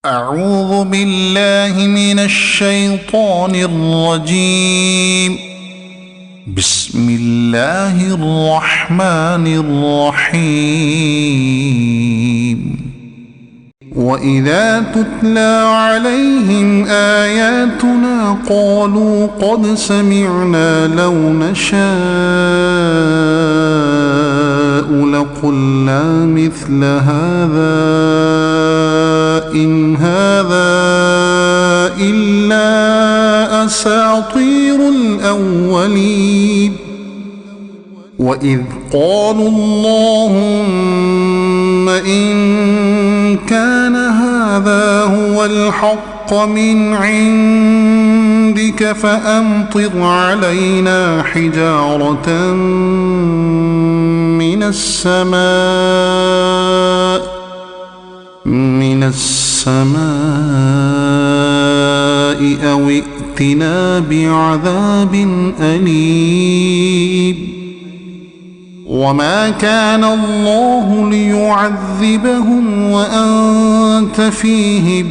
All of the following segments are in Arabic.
أعوذ بالله من الشيطان الرجيم. بسم الله الرحمن الرحيم. وإذا تتلى عليهم آياتنا قالوا قد سمعنا لو نشاء لقلنا مثل هذا إن هذا إلا أساطير الأولين. وإذ قالوا اللهم إن كان هذا هو الحق من عندك فأمطر علينا حجارة من السماء أو ائتنا بعذاب أليم. وما كان الله ليعذبهم وأنت فيهم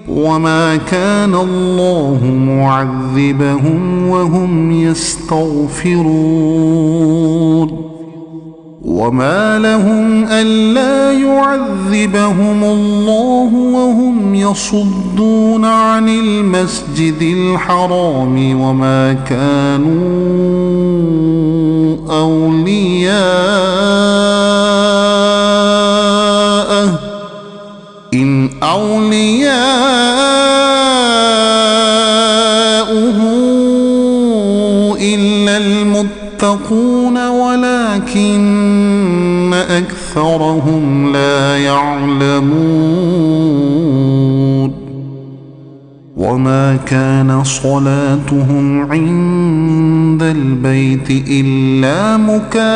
وما كان الله معذبهم وهم يستغفرون. وما لهم ألا يعذبهم الله وهم يصدون عن المسجد الحرام وما كانوا أولياءه إن أولياؤه إلا المتقون ولكن أكثرهم لا يعلمون. وما كان صلاتهم عند البيت إلا مكاء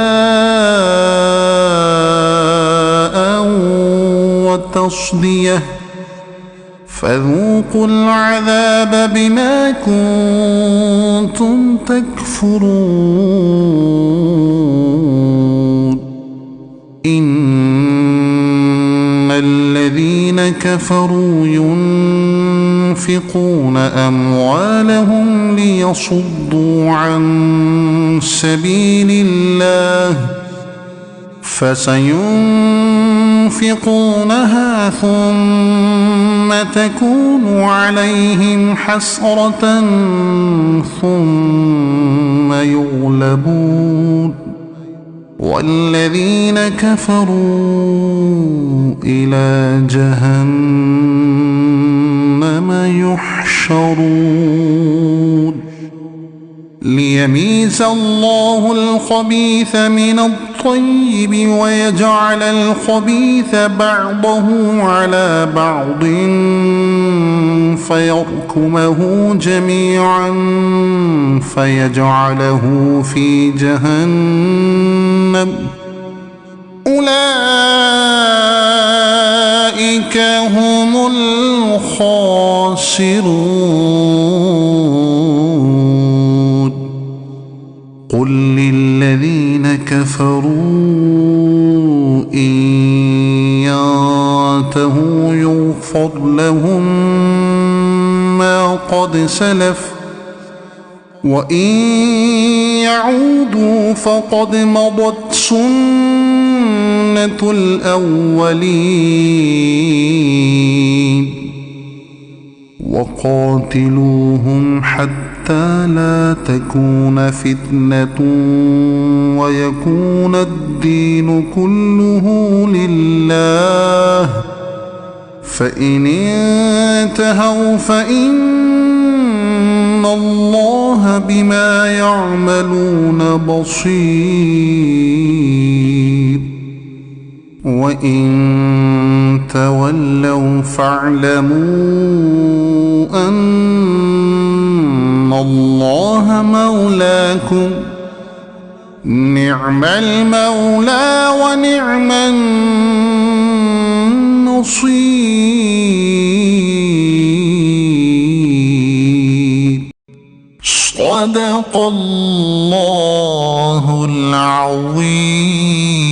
وتصدية فذوقوا العذاب بما كنتم تكفرون. إن الذين كفروا ينفقون أموالهم ليصدوا عن سبيل الله فسينفقونها ثم تكون عليهم حسرة ثم يغلبون والذين كفروا إلى جهنم يحشرون. ليميز الله الخبيث من الطيب ويجعل الخبيث بعضه على بعض فيركمه جميعا فيجعله في جهنم أولئك هم الخاسرون. قل للذين كفروا إن ينتهوا يغفر لهم ما قد سلف وإن يعودوا فقد مضت سنة الأولين. وقاتلوهم حتى لا تكون فتنة ويكون الدين كله لله فإن انتهوا فإن الله بما يعملون بصير. وإن تولوا فاعلموا أن الله مولاكم نعم المولى ونعم النصير. صدق الله العظيم.